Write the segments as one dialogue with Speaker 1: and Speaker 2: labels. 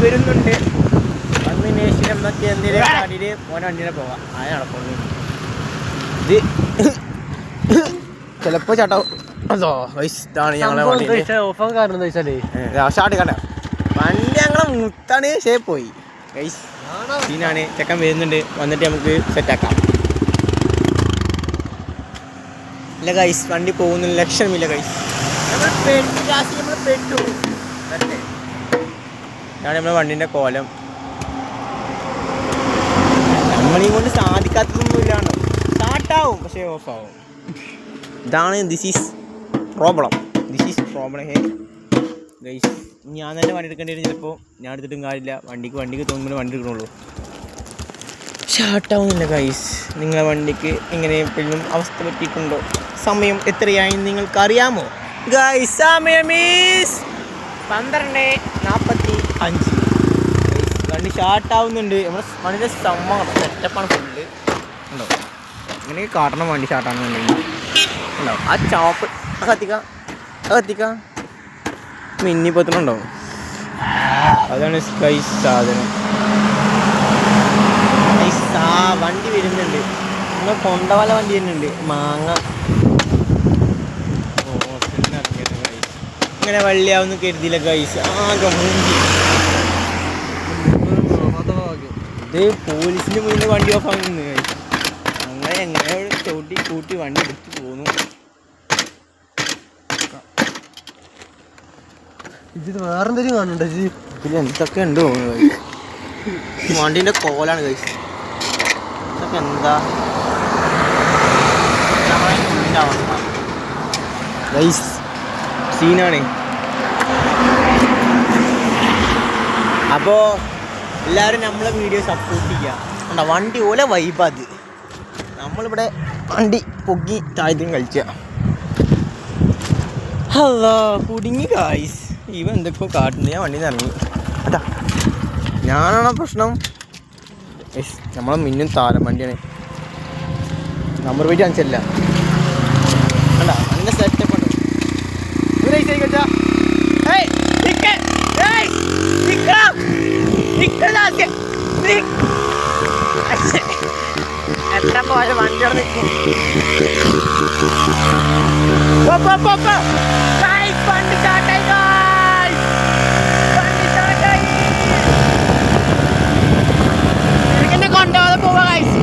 Speaker 1: വരുന്നുണ്ട്. വന്നതിന് ശേഷം നമുക്ക് എന്തെങ്കിലും കാട്ടിയിട്ട് മോനെ വണ്ടിനെ പോവാം. അത് നടക്കുന്നു. ഇത് ചിലപ്പോൾ ചേട്ടാവും. അതോ ഇതാണ് ഞങ്ങളെ വണ്ടി. ഷാട്ട് കണ്ട വണ്ടി ഞങ്ങളെ മുത്താണ്. ശേ പോയി സീനാണ്. ചെക്കൻ വരുന്നുണ്ട്. വന്നിട്ട് നമുക്ക് സെറ്റാക്കാം. ഇല്ല ഗൈസ്, വണ്ടി പോകുന്ന ലക്ഷണമില്ല ഗൈസ്. നമ്മൾ പെട്ടു. ഇതാണ് നമ്മുടെ വണ്ടീൻ്റെ കോലം. നമ്മളെയും കൊണ്ട് സാധിക്കാത്തതൊന്നും ഇല്ലാണ്ടോ. സ്റ്റാർട്ടാവും പക്ഷേ ഓഫാവും. ഇതാണ് this is problem hey guys. ഞാൻ തന്നെ വണ്ടി എടുക്കേണ്ടി വരും. ചിലപ്പോൾ ഞാൻ എടുത്തിട്ടും കാര്യമില്ല. വണ്ടിക്ക് തോന്നുമ്പോൾ വണ്ടി എടുക്കണുള്ളൂ. സ്റ്റാർട്ടാവുന്നില്ല ഗൈസ്. നിങ്ങളെ വണ്ടിക്ക് എങ്ങനെ എപ്പോഴും അവസ്ഥ പറ്റിയിട്ടുണ്ടോ? സമയം എത്രയായി നിങ്ങൾക്കറിയാമോ ഗൈസ്? സമയം ഈസ് 12:45. വണ്ടി സ്റ്റാർട്ടാവുന്നുണ്ട്. നമ്മുടെ വണ്ടിയുടെ സംഭവം സെറ്റപ്പാണ് ഫുള്ള്. ഉണ്ടോ ഇങ്ങനെ കാട്ടണം വണ്ടി സ്റ്റാർട്ടാണെന്നുണ്ടെങ്കിൽ ഉണ്ടാവും. ആ ചോപ്പ് കത്തിക്കാം മിന്നിപ്പത്തുന്നുണ്ടാവും. അതാണ് ഗൈസ് സാധനം. വണ്ടി വരുന്നുണ്ട്. നമ്മൾ കൊണ്ടവല വണ്ടി വരുന്നുണ്ട്. മാങ്ങ ഇങ്ങനെ വള്ളിയാവുന്ന കരുതിയില്ല ഗൈസ്. ആകെ മൂഞ്ചി. ഇത് പോലീസിൻ്റെ മുന്നിൽ വണ്ടി ഓഫ് ആകുന്നു ഗൈസ്. അങ്ങനെ എങ്ങനെ ചവിട്ടി കൂട്ടി വണ്ടി എടുത്ത് പോന്നു.
Speaker 2: ഇത് വേറെന്തെങ്കിലും കാണുന്നുണ്ടോ?
Speaker 1: ഇതിൽ എന്തൊക്കെ ഉണ്ട് തോന്നുന്നു ഗൈസ്. വണ്ടീൻ്റെ കോലാണ് ഗൈസ്. ഇതൊക്കെ എന്താ അവസ്ഥ ഗൈസ്? സീനാണ്. അപ്പോൾ എല്ലാവരും നമ്മളെ വീഡിയോ സപ്പോർട്ട് ചെയ്യുക. കണ്ടോ വണ്ടി ഓല വൈബത്. നമ്മളിവിടെ വണ്ടി പൊക്കി താഴ്ത്തും കളിച്ച. അല്ലാ കുടുങ്ങി ഗൈസ്. ഇവ എന്തൊക്കെയോ കാട്ടുണ്ട്. ഞാൻ വണ്ടിയിൽ നിന്ന് ഇറങ്ങി. അതാ ഞാനാണോ പ്രശ്നം? നമ്മളെ മിന്നും താരം വണ്ടിയാണ്. നമ്പർ പ്ലേറ്റ് കാണിച്ചല്ല. കണ്ടാ അതിൻ്റെ സെറ്റപ്പ് ഉണ്ട്. എത്ര പോലെ വണ്ടിയോട് നിൽക്കും. വണ്ടി സ്റ്റാർട്ടായി. എന്നെ കൊണ്ടുപോകാതെ പോവാ ഗൈസ്.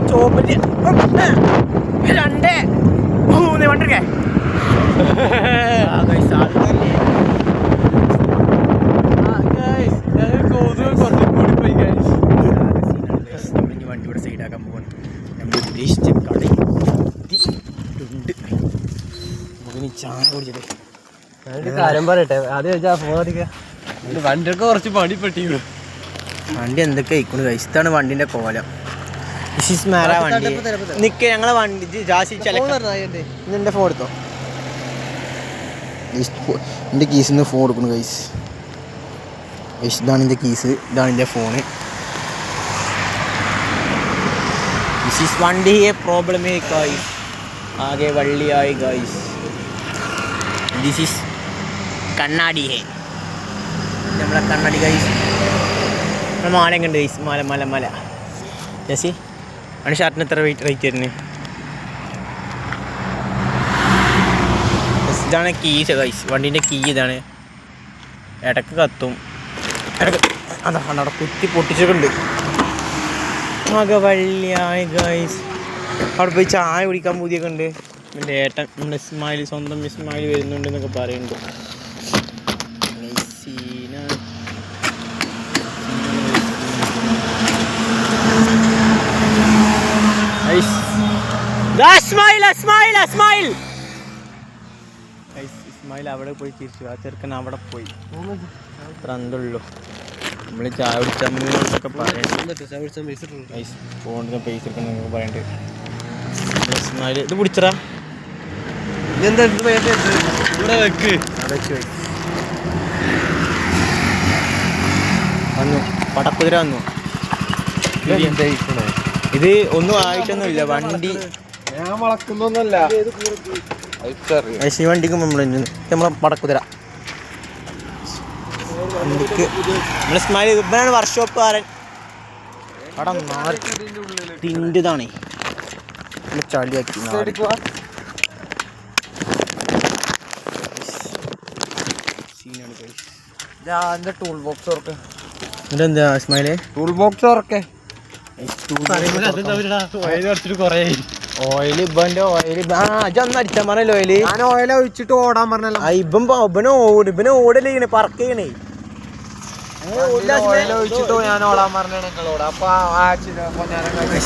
Speaker 1: ചോപ്പിട്ട് 2 3 വണ്ടിരിക്കേ വണ്ടി ഇവിടെ സൈഡാക്കാൻ പോകണം. നമ്മൾ ഉദ്ദേശിച്ച കട ഉണ്ട്. നമുക്ക് ചായ കുടിച്ചിട്ട്
Speaker 2: കാര്യം പറയട്ടെ. അത് ചോദിച്ചാൽ ഫോണിക്ക വണ്ടിയൊക്കെ കുറച്ച് പണിപ്പെട്ടിരുന്നു.
Speaker 1: വണ്ടി എന്തൊക്കെ ആയിക്കോണ് ഗൈസ്. ഇതാണ് വണ്ടിൻ്റെ കോലം. വണ്ടി നിക്ക ഞങ്ങളെ വണ്ടി എൻ്റെ ഫോൺ എടുത്തോ. എൻ്റെ കീസിൽ നിന്ന് ഫോൺ എടുക്കുന്നു ഗൈസ്. ഇതാണ് എൻ്റെ കീസ്. ഇതാണ് എൻ്റെ ഫോണ്. വണ്ടി പ്രോബ്ലമേ ഗൈസ്. ആകെ വള്ളിയായി ഗൈസ്. ദിസ് ഈസ് കണ്ണാടി ഹേ. നമ്മളെ കണ്ണാടി ഗൈസ്. നമ്മളെ മാലയൊക്കെ ഉണ്ട് ഗൈസ്. മല ജസി ആണ് ഷർട്ടിന് എത്ര റേറ്റ് വരുന്നത്? ഇതാണ് കീസ് ഗൈസ്. വണ്ടീൻ്റെ കീ ഇതാണ്. ഇടക്ക് കത്തും. അതാ അവിടെ കുത്തി പൊട്ടിച്ചിട്ടുണ്ട്. ആകെ വള്ളിയായി ഗൈസ്. അവിടെ പോയി ചായ കുടിക്കാൻ പൂതിയൊക്കെ ഉണ്ട്. എൻ്റെ ഏട്ടൻ നമ്മുടെ ഇസ്മായിൽ, സ്വന്തം ഇസ്മായിൽ വരുന്നുണ്ട് എന്നൊക്കെ പറയുന്നുണ്ട്. ഇസ്മായിൽ അവിടെ പോയി തിരിച്ചു. ആ ചെറുക്കൻ അവിടെ പോയി. അത്ര എന്തുള്ളൂ. നമ്മൾ ചായ കുടിച്ചാൽ ഫോണിന് പൈസ എടുക്കണം പറയണ്ട്. ഇസ്മായിൽ ഇത് പിടിച്ചടാ.
Speaker 2: ഇതെന്താ ഇവിടെ വെക്ക്.
Speaker 1: അവിടെ വെച്ച് പടക്കുതിര വന്നു. ഇത് ഒന്നും ആയിട്ടൊന്നുമില്ല വണ്ടി.
Speaker 2: ഞാൻ വളക്കുന്നൊന്നല്ല
Speaker 1: ഈ വണ്ടിക്ക് നമ്മളെ പടക്കുതിര വണ്ടിക്ക് നമ്മളെ സ്മൈൽ ഇവനാണ് വർക്ക്ഷോപ്പുകാരൻ. അവിടെ തിൻ്റെതാണേ ചളിയാക്കി.
Speaker 2: ടൂൾ ബോക്സ് തുറക്കെ.
Speaker 1: ഇതെന്താ സ്മൈലേ?
Speaker 2: ടൂൾ ബോക്സ് തുറക്കെ.
Speaker 1: ഓയില് ഇവന്റെ ഓയില് അതൊന്നും അടിച്ചാൻ പറഞ്ഞല്ലോ. ഓയില്
Speaker 2: ഞാൻ ഓയില ഒഴിച്ചിട്ട് ഓടാൻ പറഞ്ഞല്ലോ.
Speaker 1: ഇവനെ ഓടല്ലേ പറക്കണേ.
Speaker 2: ഒഴിച്ചിട്ടോ ഞാൻ ഓടാൻ പറഞ്ഞ നിങ്ങളോട്. അപ്പൊ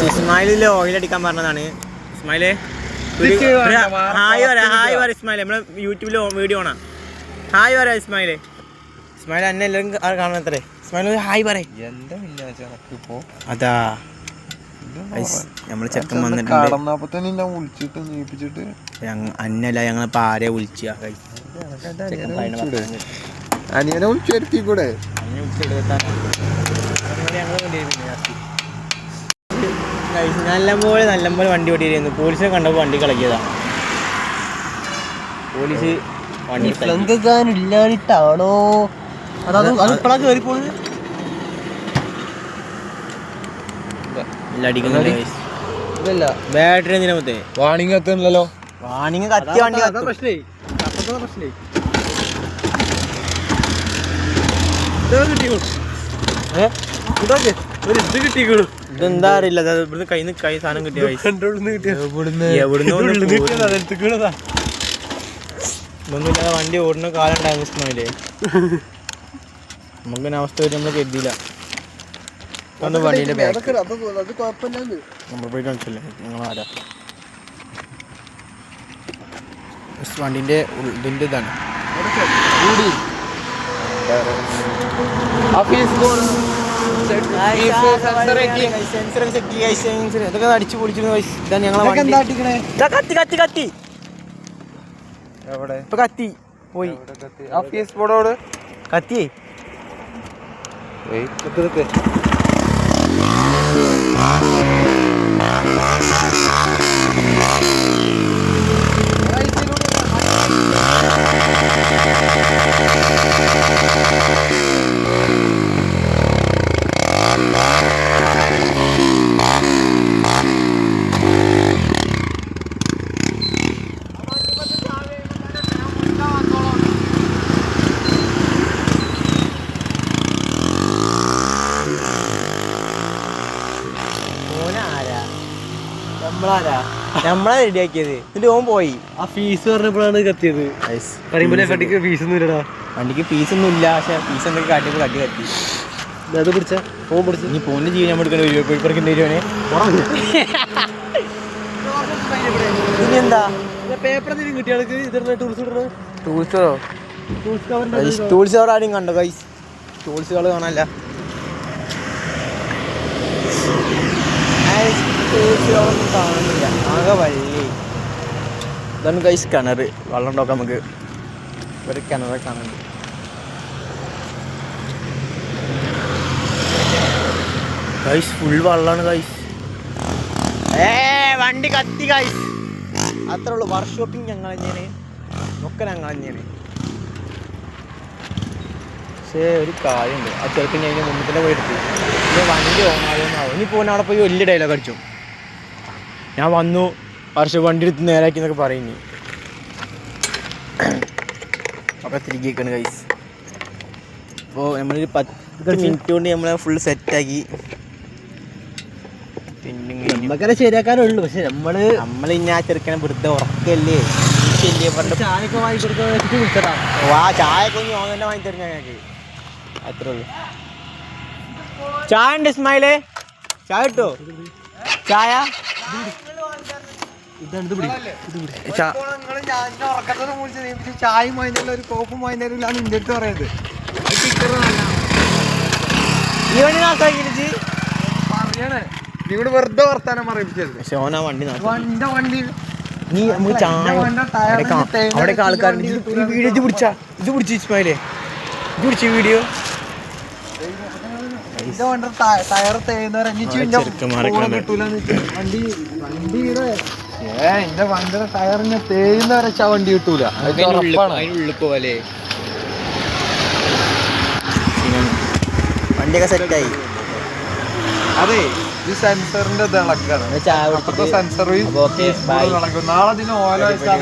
Speaker 1: ഇസ്മായിലില്ലേ ഓയിൽ അടിക്കാൻ പറഞ്ഞതാണ്. ഇസ്മായിലേ ഹായ് പറ ഇസ്മായിലെ. നമ്മളെ യൂട്യൂബിൽ വീഡിയോ ആണ്. ഹായ് പറ ഇസ്മായിലെ. ഇസ്മായിൽ എന്നെ എല്ലാവരും കാണണത്രേ. ഇസ്മായിൽ ഹായ് പറ. അതാ നമ്മള് ചെക്കൻ വന്നിട്ടുണ്ട്. അന്നല്ല ഞങ്ങളിപ്പോ ആരെയാ വിളിച്ച
Speaker 2: അനിയനെ വിളിച്ചു വരുത്തി കൂടെ.
Speaker 1: നല്ലപോലെ വണ്ടി ഓടിയിരുന്നു. പോലീസിനെ കണ്ടപ്പോൾ വണ്ടി കളക്കിയതാ. പോലീസ് വണ്ടി
Speaker 2: ഇല്ലാഞ്ഞിട്ടാണോ അത് ഇപ്പഴാ കേറിപ്പോണത്?
Speaker 1: ബാറ്ററി എന്തിനാ മൊത്തേ
Speaker 2: വാണിംഗ് എത്തുന്നില്ലല്ലോ.
Speaker 1: വാണിങ് കത്തിയ വണ്ടി
Speaker 2: പ്രശ്നേ.
Speaker 1: ഇതെന്താ അറിയില്ല. ഇവിടുന്ന് കൈ സാധനം കിട്ടിയ ഇതൊന്നുമില്ലാതെ വണ്ടി ഓടുന്ന കാലം ഉണ്ടായിരുന്നു ഇസ്മായിലേ. നമുക്ക് അവസ്ഥ വരും നമ്മൾ കരുതിയില്ല. വണ്ടീൻ്റെ ബാക്ക് നമ്മൾ പോയി കാണിച്ചല്ലേ ഞങ്ങളാരാ. വണ്ടീൻ്റെ ഇതിൻ്റെ ഇതാണ്. ഇതൊക്കെ അടിച്ചു പൊളിച്ചിരുന്നു. ഇതാണ് ഞങ്ങളെ കത്തി ഇപ്പൊ കത്തി പോയി. കത്തിയേ നമ്മളാ റെഡിയാക്കിയത്. എന്നിട്ട് ഓൻ പോയി.
Speaker 2: ആ ഫീസ് പറഞ്ഞപ്പോഴാണ് കത്തിയത്. വണ്ടിക്ക് ഫീസൊന്നും ഇല്ലടാ.
Speaker 1: വണ്ടിക്ക് ഫീസൊന്നും ഇല്ല. പക്ഷെ ഫീസ് എന്തൊക്കെ കാട്ടിയപ്പോൾ കത്തി.
Speaker 2: അത് പിടിച്ച ഫോൺ പിടിച്ച
Speaker 1: ഇനി ഫോണിന് ജീവൻ നമ്മൾ എടുക്കേണ്ടി വരുമോ? കോഴിപ്പറക്കേണ്ടി വരുവാനെ. ഇനി എന്താ
Speaker 2: പേപ്പർ എന്തെങ്കിലും കിട്ടിയാൾക്ക് ഇതിന്റെ
Speaker 1: ടൂൾസ് കവർ ആരും കണ്ടോ ഗൈസ്? ടൂൾസ് കവർ കാണാനല്ല. ഒന്നും കാണുന്നില്ല. ആകെ വഴി. ഇതാണ് ഗൈസ് കിണർ. വെള്ളം ഉണ്ടാക്കാം നമുക്ക്. ഒരു കിണറെ കാണുന്നുണ്ട്. ഗൈസ് ഫുൾ വെള്ളമാണ് ഗൈസ്. വണ്ടി കത്തി ഗൈസ്. അത്രേ ഉള്ളൂ. വർക്ക്ഷോപ്പിങ് ഞങ്ങൾ തന്നെയാണ്. ഒക്കെ ഞങ്ങൾ തന്നെയാണ്. പക്ഷേ ഒരു കാര്യമുണ്ട്. ആ ചെറുപ്പം ഞാൻ മുന്നിൽ തന്നെ പോയി എടുത്തു. ഇനി വണ്ടി ഓണാകുന്നാവും. ഇനി പോകുന്ന അവിടെ പോയി വലിയ ഡയലോഗ് അടിച്ചു. ഞാൻ വന്നു വർഷം വണ്ടി എടുത്ത് നേരാക്കി എന്നൊക്കെ പറയുന്നു. ഒക്കെ തിരികെയാണ് ഗൈസ്. അപ്പോൾ നമ്മളൊരു 10 മിനിറ്റ് കൊണ്ട് നമ്മളെ ഫുൾ സെറ്റാക്കി.
Speaker 2: പിന്നെ ശരിയാക്കാനുള്ളൂ. പക്ഷെ
Speaker 1: നമ്മളിനി ആ ചെറുക്കനെ വെറുതെ ഉറക്കല്ലേ
Speaker 2: ചായയൊക്കെ വാങ്ങിക്കൊടുക്കാൻ വിളിച്ചതാ.
Speaker 1: ആ ചായയൊക്കെ ഒന്ന് ഓൻ തന്നെ വാങ്ങി തരും ഞങ്ങൾക്ക്. അത്രേ ഉള്ളൂ. ചായ ഉണ്ട് ഇസ്മായിലേ? ചായ കിട്ടോ? ചായ
Speaker 2: ചായയും വാങ്ങില്ല ഒരു കോപ്പും വാങ്ങില്ല നിന്റെ അടുത്ത് പറയുന്നത്. പറയണേ നിങ്ങള് വെറുതെ വർത്താനം പറയിപ്പിച്ചത്.
Speaker 1: പക്ഷെ ഓനാ വണ്ടി
Speaker 2: വണ്ടി
Speaker 1: നീ നമുക്ക് ചായ അവിടെയൊക്കെ ആൾക്കാരുണ്ട്. വീഡിയോ ഇത് പിടിച്ചു ഇസ്മായിലേ. ഇത് പിടിച്ച വീഡിയോ
Speaker 2: എന്റെ വണ്ടി ടയർ തേയുന്നവരെ കിട്ടൂല വണ്ടി എന്റെ വണ്ടിയുടെ ടയറിന് തേയുന്നവരെ വണ്ടി കിട്ടൂല.
Speaker 1: അതിനുള്ളിൽ പോലെ വണ്ടിയൊക്കെ സെറ്റായി.
Speaker 2: അതെ ഈ സെൻസറിന്റെ ഇത് ഇളക്കാണ്. സെൻസർ ഇളക്കും. നാളെ ഇതിന് ഓല വെച്ചാൽ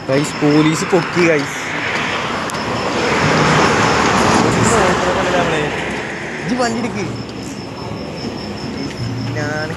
Speaker 1: ഗൈസ് പോലീസ് പൊക്കി ഗൈസ്. ഇത് വണ്ടി എടുക്ക്. ഞാൻ